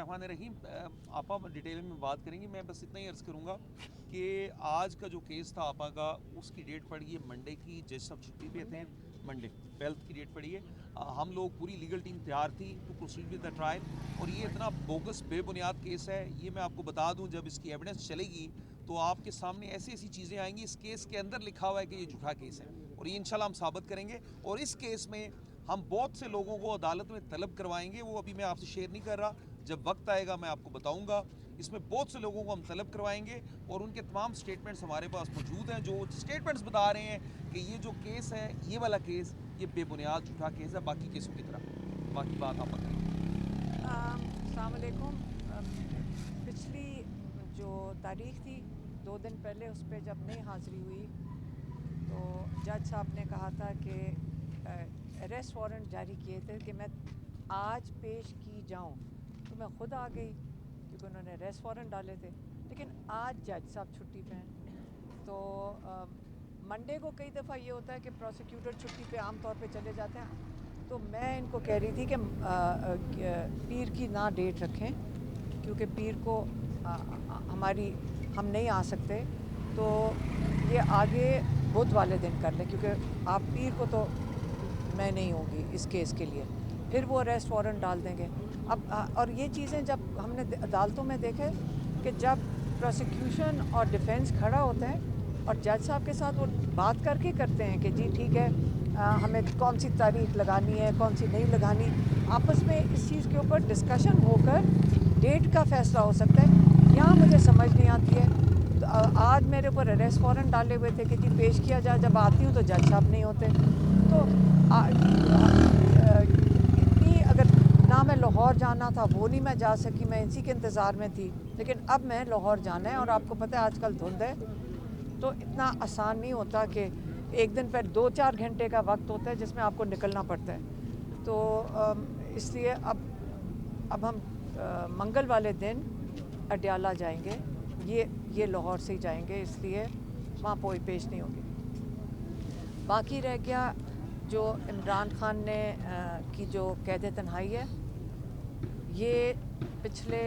बिस्मिल्लाहिर्रहमानिर्रहीम। आपा डिटेल में बात करेंगे, मैं बस इतना ही अर्ज़ करूँगा कि आज का जो केस था आपा का, उसकी डेट पड़ी है मंडे की। जज साहब छुट्टी पे थे, मंडे 12th की डेट पड़ी है। हम लोग पूरी लीगल टीम तैयार थी to proceed with the trial. और ये इतना बोगस बेबुनियाद केस है, ये मैं आपको बता दूं, जब इसकी एविडेंस चलेगी तो आपके सामने ऐसी ऐसी चीज़ें आएंगी। इस केस के अंदर लिखा हुआ है कि ये झूठा केस है, और ये इंशाल्लाह हम साबित करेंगे। और इस केस में हम बहुत से लोगों को अदालत में तलब करवाएंगे, वो अभी मैं आपसे शेयर नहीं कर रहा, जब वक्त आएगा मैं आपको बताऊंगा। इसमें बहुत से लोगों को हम तलब करवाएंगे और उनके तमाम स्टेटमेंट्स हमारे पास मौजूद हैं, जो स्टेटमेंट्स बता रहे हैं कि ये जो केस है, ये वाला केस, ये बेबुनियाद झूठा केस है बाकी केसों की तरह। बाकी बात आप बताएंगे। अस्सलाम वालेकुम। पिछली जो तारीख थी 2 दिन पहले, उस पर जब नहीं हाज़िरी हुई तो जज साहब ने कहा था कि अरेस्ट वारंट जारी किए थे कि मैं आज पेश की जाऊं, तो मैं ख़ुद आ गई क्योंकि उन्होंने अरेस्ट वारंट डाले थे। लेकिन आज जज साहब छुट्टी पे हैं, तो मंडे को कई दफ़ा ये होता है कि प्रोसिक्यूटर छुट्टी पे आम तौर पे चले जाते हैं। तो मैं इनको कह रही थी कि पीर की ना डेट रखें, क्योंकि पीर को हम नहीं आ सकते, तो ये आगे बुध वाले दिन कर लें, क्योंकि आप पीर को तो मैं नहीं होंगी इस केस के लिए, फिर वो अरेस्ट वारंट डाल देंगे। अब और ये चीज़ें जब हमने अदालतों में देखे कि जब प्रोसिक्यूशन और डिफेंस खड़ा होता है और जज साहब के साथ वो बात करके करते हैं कि जी ठीक है, हमें कौन सी तारीख लगानी है, कौन सी नहीं लगानी, आपस में इस चीज़ के ऊपर डिस्कशन होकर डेट का फ़ैसला हो सकता है। यहाँ मुझे समझ नहीं आती है। तो आज मेरे ऊपर अरेस्ट वारंट डाले हुए थे कि जी पेश किया जाए, जब आती हूँ तो जज साहब नहीं होते। तो इतनी अगर ना मैं लाहौर जाना था वो नहीं मैं जा सकी, मैं इसी के इंतज़ार में थी। लेकिन अब मैं लाहौर जाना है, और आपको पता है आजकल धुंध है, तो इतना आसान नहीं होता कि एक दिन पर 2-4 घंटे का वक्त होता है जिसमें आपको निकलना पड़ता है। तो इसलिए अब हम मंगल वाले दिन अडयाला जाएंगे, ये लाहौर से ही जाएंगे, इसलिए वहाँ कोई पेश नहीं होगी। बाकी रह गया जो इमरान खान ने की जो कैद तन्हाई है, ये पिछले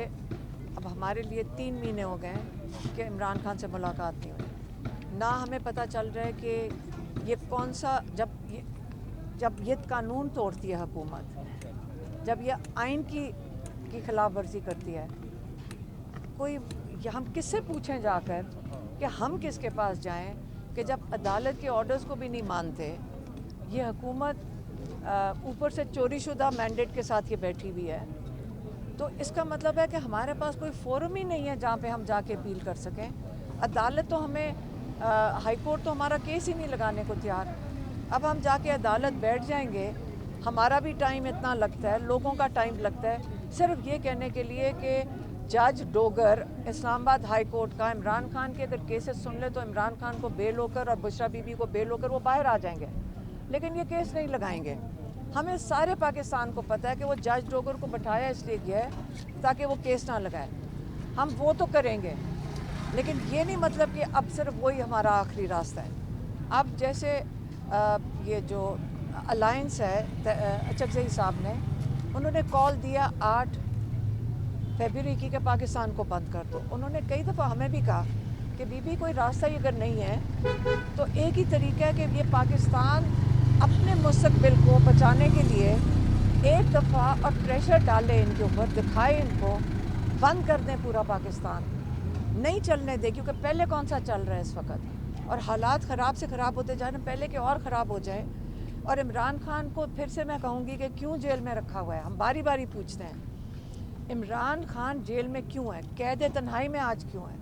अब हमारे लिए 3 महीने हो गए हैं कि इमरान खान से मुलाकात नहीं हुई। ना हमें पता चल रहा है कि ये कौन सा, जब ये कानून तोड़ती है हुकूमत, जब ये आइन की खिलाफ वर्जी करती है, कोई हम किससे पूछें जाकर कि हम किसके पास जाएं कि जब अदालत के ऑर्डर्स को भी नहीं मानते, ये हुकूमत ऊपर से चोरीशुदा मैंडेट के साथ ये बैठी हुई है। तो इसका मतलब है कि हमारे पास कोई फोरम ही नहीं है जहाँ पे हम जाके अपील कर सकें। अदालत तो हमें हाई कोर्ट तो हमारा केस ही नहीं लगाने को तैयार। अब हम जाके अदालत बैठ जाएंगे, हमारा भी टाइम इतना लगता है, लोगों का टाइम लगता है, सिर्फ ये कहने के लिए कि जज डोगर इस्लामाबाद हाई कोर्ट का इमरान खान के अगर केसेस सुन ले तो इमरान खान को बेल होकर और बुशरा बीबी को बेल होकर वो बाहर आ जाएंगे, लेकिन ये केस नहीं लगाएंगे। हमें सारे पाकिस्तान को पता है कि वो जज डोगर को बैठाया इसलिए गया है ताकि वो केस ना लगाए। हम वो तो करेंगे, लेकिन ये नहीं मतलब कि अब सिर्फ वही हमारा आखिरी रास्ता है। अब जैसे ये जो अलायंस है, अचकज़ई साहब ने उन्होंने कॉल दिया 8 फरवरी की पाकिस्तान को बंद कर दो। उन्होंने कई दफ़ा हमें भी कहा कि बीबी कोई रास्ता ही अगर नहीं है तो एक ही तरीका है कि ये पाकिस्तान अपने मुस्तकबिल को बचाने के लिए एक दफ़ा और प्रेशर डाले इनके ऊपर, दिखाए इनको, बंद कर दें पूरा पाकिस्तान, नहीं चलने दें, क्योंकि पहले कौन सा चल रहा है इस वक्त, और हालात ख़राब से ख़राब होते जा रहे हैं, पहले के और ख़राब हो जाए। और इमरान खान को फिर से मैं कहूँगी कि क्यों जेल में रखा हुआ है, हम बारी बारी पूछते हैं इमरान खान जेल में क्यों है, कैद तन्हाई में आज क्यों है,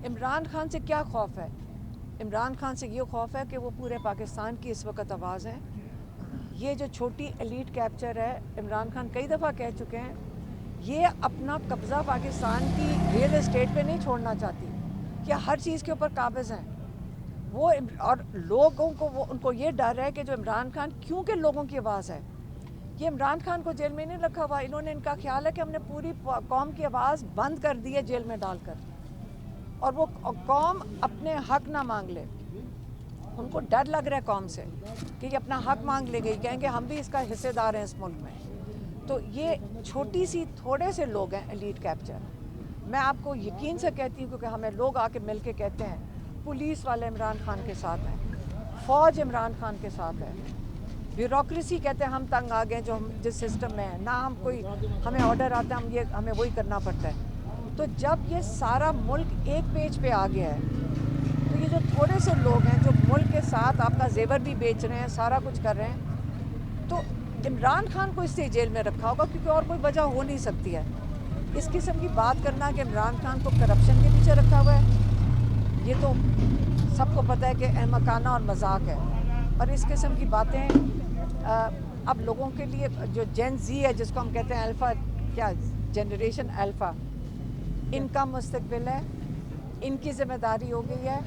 इमरान खान से क्या खौफ है? इमरान खान से ये खौफ है कि वो पूरे पाकिस्तान की इस वक्त आवाज़ है। ये जो छोटी एलीट कैप्चर है, इमरान खान कई दफ़ा कह चुके हैं, ये अपना कब्ज़ा पाकिस्तान की रियल एस्टेट पे नहीं छोड़ना चाहती, कि हर चीज़ के ऊपर काबिज़ हैं वो। और लोगों को उनको ये डर है कि जो इमरान खान, क्योंकि लोगों की आवाज़ है, ये इमरान खान को जेल में नहीं रखा हुआ, इन्होंने, इनका ख्याल है कि हमने पूरी कौम की आवाज़ बंद कर दी है जेल में डालकर, और वो कौम अपने हक ना मांग ले। उनको डर लग रहा है कौम से कि ये अपना हक मांग लेंगे, कहेंगे हम भी इसका हिस्सेदार हैं इस मुल्क में। तो ये छोटी सी थोड़े से लोग हैं एलीट कैप्चर। मैं आपको यकीन से कहती हूँ, क्योंकि हमें लोग आके मिल के कहते हैं पुलिस वाले इमरान खान के साथ हैं, फ़ौज इमरान खान के साथ है, ब्यूरोक्रेसी कहते हैं हम तंग आ गए जो हम जिस सिस्टम में है ना, हम कोई हमें ऑर्डर आता है हमें वही करना पड़ता है। तो जब ये सारा मुल्क एक पेज पे आ गया है, तो ये जो थोड़े से लोग हैं जो मुल्क के साथ आपका जेवर भी बेच रहे हैं, सारा कुछ कर रहे हैं, तो इमरान खान को इसलिए जेल में रखा होगा क्योंकि और कोई वजह हो नहीं सकती है। इस किस्म की बात करना कि इमरान खान को करप्शन के पीछे रखा हुआ है, ये तो सबको पता है कि अहमकाना और मजाक है। और इस किस्म की बातें अब लोगों के लिए जो जेन जी है, जिसको हम कहते हैं अल्फ़ा, क्या जनरेशन अल्फ़ा, इनका मुस्तकबिल है, इनकी ज़िम्मेदारी हो गई है,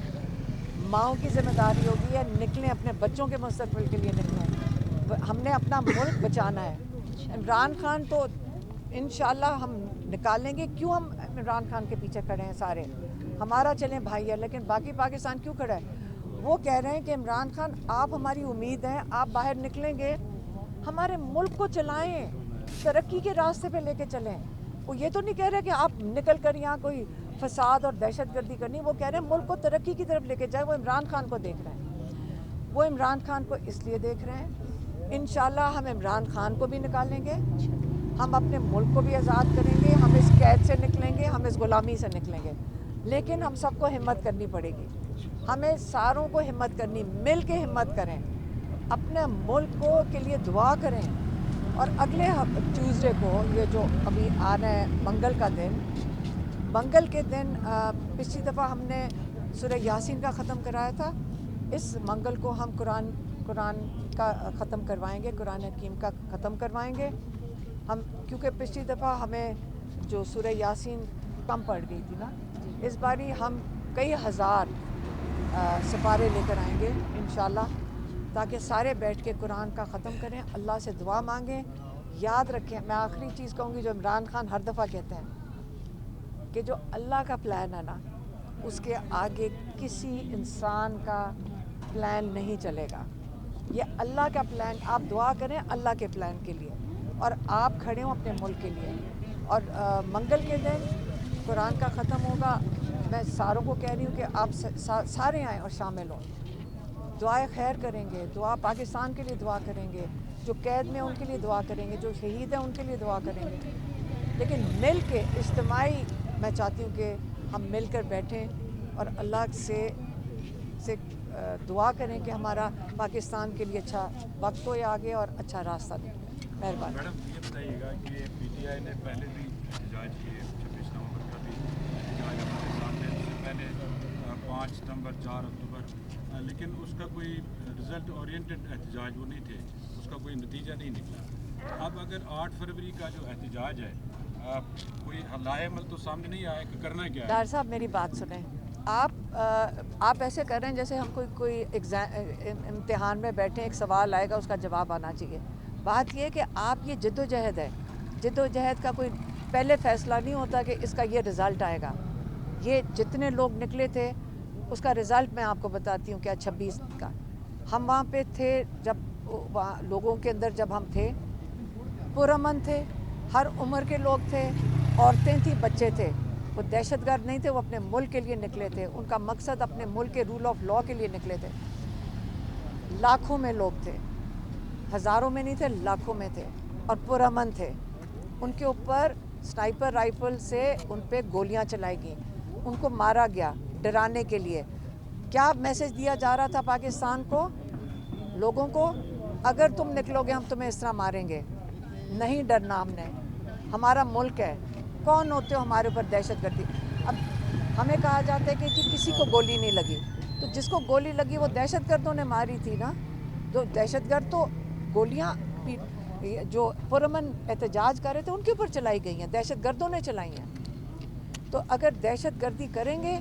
माँओं की ज़िम्मेदारी हो गई है, निकलें अपने बच्चों के मुस्तकबिल के लिए निकलें। हमने अपना मुल्क बचाना है। इमरान खान तो इंशाल्लाह हम निकालेंगे। क्यों हम इमरान खान के पीछे खड़े हैं सारे? हमारा चलें भाई है, लेकिन बाकी पाकिस्तान क्यों खड़ा है? वो कह रहे हैं कि इमरान खान आप हमारी उम्मीद हैं, आप बाहर निकलेंगे, हमारे मुल्क को चलाएं, तरक्की के रास्ते पे लेके चलें। वो ये तो नहीं कह रहे कि आप निकल कर यहाँ कोई फसाद और दहशतगर्दी करनी, वो कह रहे हैं मुल्क को तरक्की की तरफ लेके जाए। वो इमरान खान को देख रहे हैं, वो इमरान खान को इसलिए देख रहे हैं। इंशाल्लाह हम इमरान खान को भी निकालेंगे, हम अपने मुल्क को भी आज़ाद करेंगे, हम इस कैद से निकलेंगे, हम इस गुलामी से निकलेंगे। लेकिन हम सबको हिम्मत करनी पड़ेगी, हमें सारों को हिम्मत करनी, मिल के हिम्मत करें, अपने मुल्क को के लिए दुआ करें। और अगले ट्यूसडे को, ये जो अभी आ रहा है मंगल का दिन, मंगल के दिन पिछली दफ़ा हमने सूरह यासीन का ख़त्म कराया था, इस मंगल को हम कुरान का ख़त्म करवाएंगे, कुरान हकीम का ख़त्म करवाएंगे हम, क्योंकि पिछली दफ़ा हमें जो सूरह यासीन कम पड़ गई थी ना, इस बारी हम कई हज़ार सिपारे लेकर आएंगे इंशाल्लाह, ताकि सारे बैठ के कुरान का ख़त्म करें, अल्लाह से दुआ मांगें। याद रखें, मैं आखिरी चीज़ कहूँगी जो इमरान खान हर दफ़ा कहते हैं कि जो अल्लाह का प्लान है ना, उसके आगे किसी इंसान का प्लान नहीं चलेगा। ये अल्लाह का प्लान, आप दुआ करें अल्लाह के प्लान के लिए, और आप खड़े हों अपने मुल्क के लिए। और मंगल के दिन कुरान का ख़त्म होगा। मैं सारों को कह रही हूँ कि आप सारे आएँ और शामिल हों, दुआएं खैर करेंगे, दुआ पाकिस्तान के लिए दुआ करेंगे, जो कैद में उनके लिए दुआ करेंगे, जो शहीद हैं उनके लिए दुआ करेंगे। लेकिन मिल के इज्तिमाई मैं चाहती हूँ कि हम मिल कर बैठें और अल्लाह से दुआ करें कि हमारा पाकिस्तान के लिए अच्छा वक्त हो आगे और अच्छा रास्ता निकले। मेहरबानी। मैडम ये बताइएगा कि पीटीआई ने पहले भी एहतजाज किए, 26 नवंबर का भी एहतजाज हमारे सामने, उससे पहले 5 सितंबर, 4 अक्टूबर, लेकिन उसका कोई रिज़ल्ट ओरिएंटेड एहतजाज वो नहीं थे, उसका कोई नतीजा नहीं निकला। अब अगर 8 फरवरी का जो एहतजाज है, कोई लाएमल तो सामने नहीं आया कि करना क्या है? डार साहब मेरी बात सुनें, आप ऐसे कर रहे हैं जैसे हम कोई इम्तिहान में बैठे, एक सवाल आएगा उसका जवाब आना चाहिए। बात यह है कि आप ये जद्दोजहद है, जद्दोजहद का कोई पहले फ़ैसला नहीं होता कि इसका ये रिज़ल्ट आएगा। ये जितने लोग निकले थे उसका रिज़ल्ट मैं आपको बताती हूँ क्या 26 का। हम वहाँ पे थे, जब वहाँ लोगों के अंदर जब हम थे, पुरअमन थे, हर उम्र के लोग थे, औरतें थी, बच्चे थे। वो दहशतगर्द नहीं थे, वो अपने मुल्क के लिए निकले थे, उनका मकसद अपने मुल्क के रूल ऑफ लॉ के लिए निकले थे। लाखों में लोग थे, हज़ारों में नहीं थे, लाखों में थे, और पुरअमन थे। उनके ऊपर स्नाइपर राइफल से उन पे गोलियां चलाई गई, उनको मारा गया डराने के लिए। क्या मैसेज दिया जा रहा था पाकिस्तान को, लोगों को? अगर तुम निकलोगे हम तुम्हें इस तरह मारेंगे। नहीं डरना हमने, हमारा मुल्क है। कौन होते हो हमारे ऊपर दहशतगर्दी? अब हमें कहा जाता है कि जी किसी को गोली नहीं लगी, तो जिसको गोली लगी वो दहशतगर्दों ने मारी थी ना। तो दहशतगर्द तो गोलियां जो पुरअमन एहतजाज कर रहे थे उनके ऊपर चलाई गई हैं, दहशतगर्दों ने चलाई हैं। तो अगर दहशतगर्दी करेंगे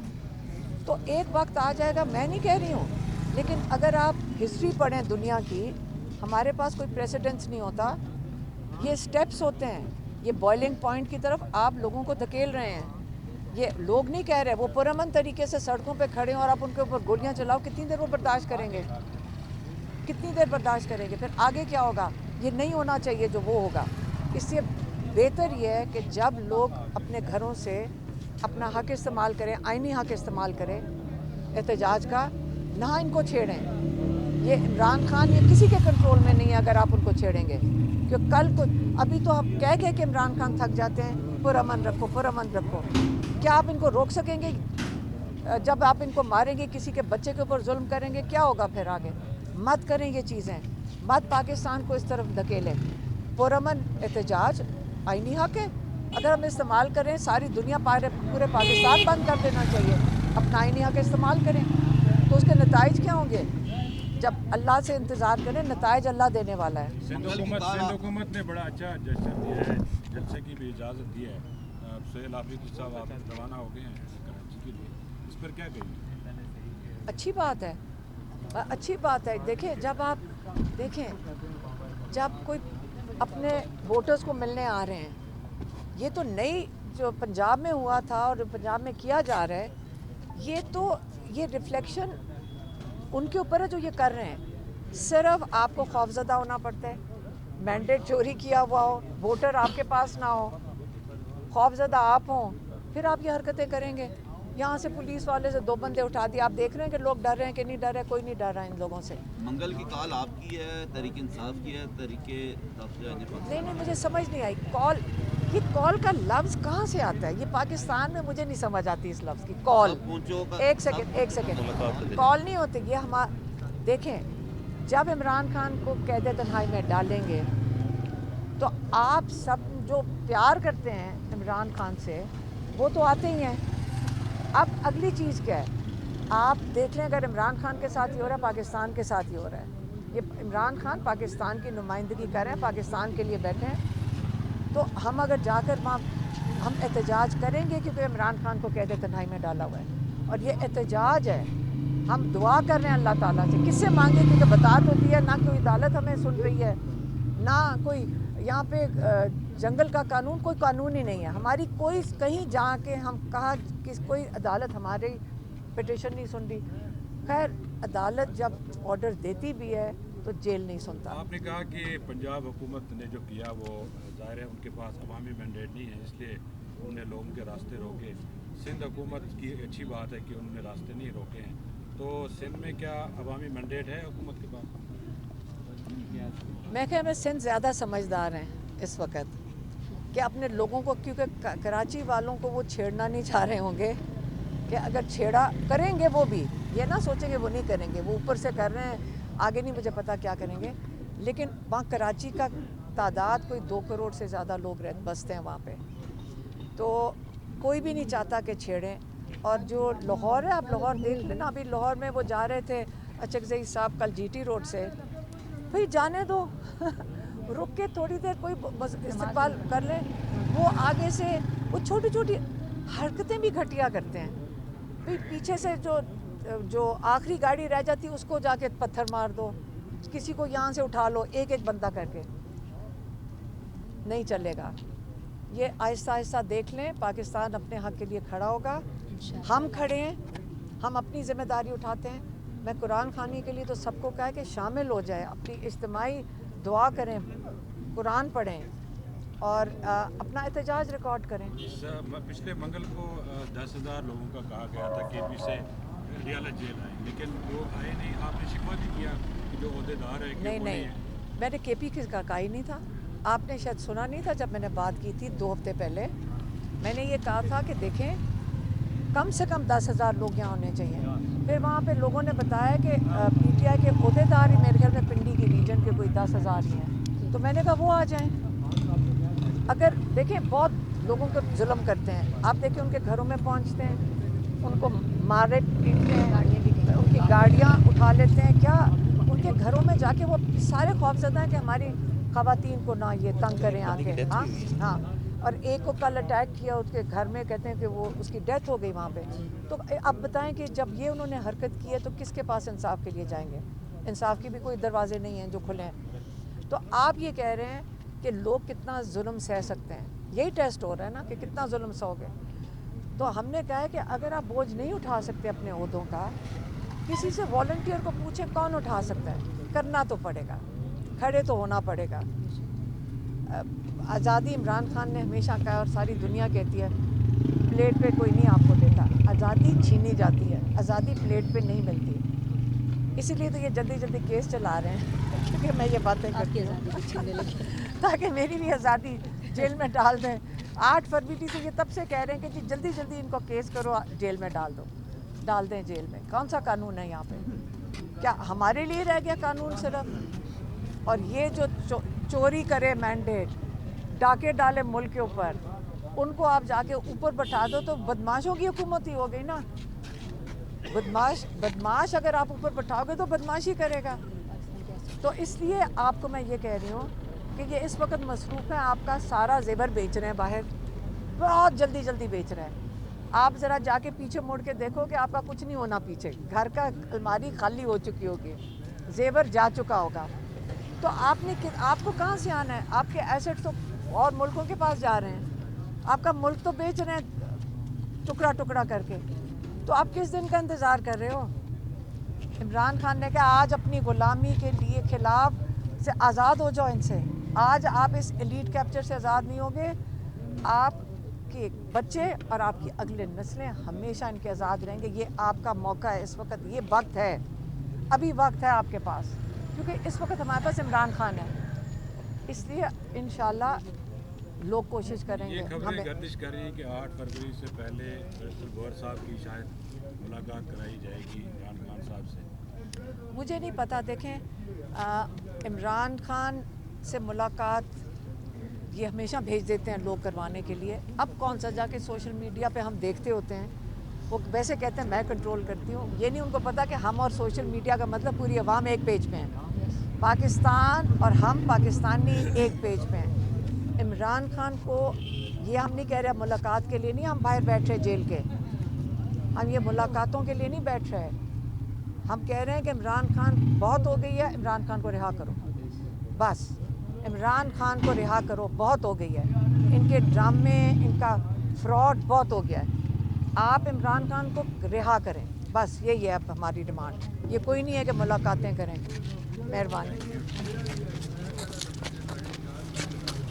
तो एक वक्त आ जाएगा, मैं नहीं कह रही हूँ, लेकिन अगर आप हिस्ट्री पढ़ें दुनिया की, हमारे पास कोई प्रेसिडेंस नहीं होता, ये स्टेप्स होते हैं, ये बॉइलिंग पॉइंट की तरफ आप लोगों को धकेल रहे हैं। ये लोग नहीं कह रहे, वो पुरअमन तरीके से सड़कों पे खड़े हैं और आप उनके ऊपर गोलियां चलाओ, कितनी देर वो बर्दाश्त करेंगे? कितनी देर बर्दाश्त करेंगे? फिर आगे क्या होगा? ये नहीं होना चाहिए जो वो होगा। اس سے بہتر یہ ہے کہ جب لوگ اپنے گھروں سے اپنا حق استعمال کریں، آئینی حق استعمال کریں احتجاج کا، نہ ان کو چھیڑیں. یہ عمران خان یہ کسی کے کنٹرول میں نہیں ہے اگر آپ ان کو چھیڑیں گے. کہ کل کو ابھی تو آپ کہہ کہ عمران خان تھک جاتے ہیں پرامن رکھو پرامن رکھو. کیا آپ ان کو روک سکیں گے؟ جب آپ ان کو ماریں گے، کسی کے بچے کے اوپر ظلم کریں گے، کیا ہوگا پھر آگے؟ مت کریں یہ چیزیں، مت پاکستان کو اس طرف دھکیلیں. پرامن احتجاج آئینی حق ہے، اگر ہم استعمال کریں ساری دنیا پورے پاکستان بند کر دینا چاہیے. اپنا آئینی حق استعمال کریں تو اس کے نتائج کیا ہوں گے؟ جب اللہ سے انتظار کریں، نتائج اللہ دینے والا ہے. سندھ حکومت نے بڑا اچھا جلسہ دیا ہے، جلسے کی بھی اجازت دی ہے. سہیل آفریدی صاحب آپ روانہ ہو گئے ہیں کراچی کے لیے، اس پر کیا کہیں گے؟ اچھی بات ہے، اچھی بات ہے. دیکھیں جب آپ دیکھیں جب کوئی اپنے ووٹرز کو ملنے آ رہے ہیں، یہ تو نئی جو پنجاب میں ہوا تھا اور پنجاب میں کیا جا رہا ہے، یہ ریفلیکشن ان کے اوپر ہے جو یہ کر رہے ہیں. صرف آپ کو خوفزدہ ہونا پڑتا ہے، مینڈیٹ چوری کیا ہوا ہو، ووٹر آپ کے پاس نہ ہو، خوفزدہ آپ ہوں، پھر آپ یہ حرکتیں کریں گے. یہاں سے پولیس والے سے 2 بندے اٹھا دیے. آپ دیکھ رہے ہیں کہ لوگ ڈر رہے ہیں کہ نہیں ڈر رہے؟ کوئی نہیں ڈر رہا ان لوگوں سے. منگل کی کال آپ کی ہے، تحریک انصاف کی ہے، تحریک نہیں مجھے سمجھ نہیں آئی کال. یہ کال کا لفظ کہاں سے آتا ہے؟ یہ پاکستان میں مجھے نہیں سمجھ آتی اس لفظ کی. کال، ایک سیکنڈ، کال نہیں ہوتی یہ. دیکھیں جب عمران خان کو قید تنہائی میں ڈالیں گے تو آپ سب جو پیار کرتے ہیں عمران خان سے وہ تو آتے ہی ہیں. اب اگلی چیز کیا ہے؟ آپ دیکھ لیں اگر عمران خان کے ساتھ ہی ہو رہا ہے، پاکستان کے ساتھ ہی ہو رہا ہے. یہ عمران خان پاکستان کی نمائندگی کر رہے ہیں، پاکستان کے لیے بیٹھے ہیں. تو ہم اگر جا کر وہاں ہم احتجاج کریں گے کیونکہ عمران خان کو قید تنہائی میں ڈالا ہوا ہے اور یہ احتجاج ہے. ہم دعا کر رہے ہیں اللہ تعالیٰ سے. کس سے مانگے؟ کیونکہ بتا تو دیا نہ کوئی عدالت ہمیں سن رہی ہے، نہ کوئی یہاں پہ جنگل کا قانون، کوئی قانون ہی نہیں ہے. ہماری کوئی کہیں جا کے ہم کہا کہ کوئی عدالت ہماری پٹیشن نہیں سن رہی. خیر عدالت جب آرڈر دیتی بھی ہے تو جیل نہیں سنتا. آپ نے کہا کہ پنجاب حکومت نے جو کیا وہ ظاہر ہے ان کے پاس عوامی مینڈیٹ نہیں ہے، اس لیے انہوں نے لوگوں کے راستے روکے. سندھ حکومت کی اچھی بات ہے کہ انہوں نے راستے نہیں روکے ہیں، تو سندھ میں کیا عوامی مینڈیٹ ہے حکومت کے پاس؟ میں خیال میں سندھ زیادہ سمجھدار ہیں اس وقت کہ اپنے لوگوں کو، کیونکہ کراچی والوں کو وہ چھیڑنا نہیں چاہ رہے ہوں گے کہ اگر چھیڑا کریں گے وہ بھی یہ نہ سوچیں گے وہ نہیں کریں گے. وہ اوپر سے کر رہے ہیں، آگے نہیں مجھے پتا کیا کریں گے. لیکن وہاں کراچی کا تعداد کوئی 2 کروڑ سے زیادہ لوگ بستے ہیں وہاں پہ، تو کوئی بھی نہیں چاہتا کہ چھیڑیں. اور جو لاہور ہے، آپ لاہور دیکھ لینا، ابھی لاہور میں وہ جا رہے تھے اچکزئی صاحب کل جی ٹی روڈ سے. بھئی جانے دو رک کے تھوڑی دیر کوئی استقبال کر لیں. وہ آگے سے وہ چھوٹی چھوٹی حرکتیں بھی گھٹیا کرتے ہیں. بھئی پیچھے سے جو آخری گاڑی رہ جاتی اس کو جا کے پتھر مار دو، کسی کو یہاں سے اٹھا لو، ایک ایک بندہ کر کے. نہیں چلے گا یہ. آہستہ آہستہ دیکھ لیں پاکستان اپنے حق کے لیے کھڑا ہوگا. ہم کھڑے ہیں، ہم اپنی ذمہ داری اٹھاتے ہیں. میں قرآن خوانی کے لیے تو سب کو کہا کہ شامل ہو جائے، اپنی اجتماعی دعا کریں، قرآن پڑھیں اور اپنا احتجاج ریکارڈ کریں. پچھلے منگل کو 10,000 لوگوں کا کہا گیا تھا کے پی سے ریالہ جیل آئیں، لیکن وہ آئے نہیں. آپ نے شکوہ بھی کیا کہ جو عہدیدار ہے کہ وہ نہیں میں نے کے پی کا کہا ہی نہیں تھا. آپ نے شاید سنا نہیں تھا جب میں نے بات کی تھی 2 ہفتے پہلے. میں نے یہ کہا تھا کہ دیکھیں کم سے کم 10,000 لوگ یہاں ہونے چاہیے. پھر وہاں پہ لوگوں نے بتایا کہ پی ٹی آئی کے عہدیدار ہی میرے خیال میں پنڈی کی ریجن کے کوئی 10,000 ہی ہیں. تو میں نے کہا وہ آ جائیں. اگر دیکھیں بہت لوگوں کو ظلم کرتے ہیں، آپ دیکھیں ان کے گھروں میں پہنچتے ہیں، ان کو مارے پیٹتے ہیں، ان کی گاڑیاں اٹھا لیتے ہیں. کیا ان کے گھروں میں جا کے وہ سارے خوفزدہ ہیں کہ ہماری خواتین کو نہ یہ تنگ کریں آ کے. ہاں اور ایک کو کل اٹیک کیا اس کے گھر میں، کہتے ہیں کہ وہ اس کی ڈیتھ ہو گئی وہاں پہ. تو اب بتائیں کہ جب یہ انہوں نے حرکت کی ہے تو کس کے پاس انصاف کے لیے جائیں گے؟ انصاف کی بھی کوئی دروازے نہیں ہیں جو کھلے ہیں. تو آپ یہ کہہ رہے ہیں کہ لوگ کتنا ظلم سہ سکتے ہیں. یہی ٹیسٹ ہو رہا ہے نا کہ کتنا ظلم سہو گے. تو ہم نے کہا ہے کہ اگر آپ بوجھ نہیں اٹھا سکتے اپنے عہدوں کا، کسی سے والنٹیئر کو پوچھیں کون اٹھا سکتا ہے. کرنا تو پڑے گا، کھڑے تو ہونا پڑے گا. आज़ादी इमरान खान ने हमेशा कहा और सारी दुनिया कहती है, प्लेट पे कोई नहीं आपको देता, आज़ादी छीनी जाती है, आज़ादी प्लेट पे नहीं मिलती। इसीलिए तो ये जल्दी जल्दी केस चला रहे हैं क्योंकि मैं ये बातें करती हूँ ताकि मेरी भी आज़ादी जेल में डाल दें। 8 फरवरी से ये तब से कह रहे हैं कि जी जल्दी जल्दी इनको केस करो, जेल में डाल दें जेल में। कौन सा कानून है यहाँ पे? क्या हमारे लिए रह गया कानून सिर्फ? और ये जो चोरी करे मैंडेट, डाके डाले मुल्क के ऊपर, उनको आप जाके ऊपर बैठा दो तो बदमाशों की हुकूमत ही हो गई ना। बदमाश अगर आप ऊपर बैठाओगे तो बदमाशी करेगा। तो इसलिए आपको मैं ये कह रही हूँ कि ये इस वक्त मसरूफ़ है, आपका सारा जेवर बेच रहे हैं बाहर, बहुत जल्दी जल्दी बेच रहे हैं। आप ज़रा जाके पीछे मुड़ के देखो कि आपका कुछ नहीं होना पीछे, घर का अलमारी खाली हो चुकी होगी, जेवर जा चुका होगा। तो आपको कहाँ से आना है? आपके एसेट तो और मुल्कों के पास जा रहे हैं, आपका मुल्क तो बेच रहे हैं टुकड़ा टुकड़ा करके। तो आप किस दिन का इंतज़ार कर रहे हो? इमरान खान ने कहा आज अपनी ग़ुलामी के लिए खिलाफ से आज़ाद हो जाओ इनसे। आज आप इस एलीट कैप्चर से आज़ाद नहीं होगे, आपके बच्चे और आपकी अगले नस्लें हमेशा इनके आज़ाद रहेंगे। ये आपका मौका है इस वक्त, ये वक्त है, अभी वक्त है आपके पास, क्योंकि इस वक्त हमारे पास इमरान खान है। इसलिए इंशाल्लाह लोग कोशिश करेंगे। ये खबरें गर्दिश कर रही है कि 8 फरवरी से पहले बैरिस्टर गौहर साहब की शायद मुलाकात कराई जाएगी इमरान खान साहब से। मुझे नहीं पता। देखें, इमरान खान से मुलाकात ये हमेशा भेज देते हैं लोग करवाने के लिए। अब कौन सा जाके सोशल मीडिया पे हम देखते होते हैं, वो वैसे कहते हैं मैं कंट्रोल करती हूँ। ये नहीं उनको पता कि हम और सोशल मीडिया का मतलब पूरी अवाम एक पेज पे हैं, पाकिस्तान और हम पाकिस्तानी एक पेज पे हैं। इमरान खान को ये हम नहीं कह रहे मुलाकात के लिए नहीं हम बाहर बैठ रहे जेल के, हम ये मुलाकातों के लिए नहीं बैठ रहे। हम कह रहे हैं कि इमरान खान बहुत हो गई है, इमरान खान को रिहा करो, बस इमरान खान को रिहा करो, बहुत हो गई है। इनके ड्रामे, इनका फ्रॉड बहुत हो गया है। आप इमरान खान को रिहा करें, बस यही है अब हमारी डिमांड। ये कोई नहीं है कि मुलाकातें करें। मेहरबानी।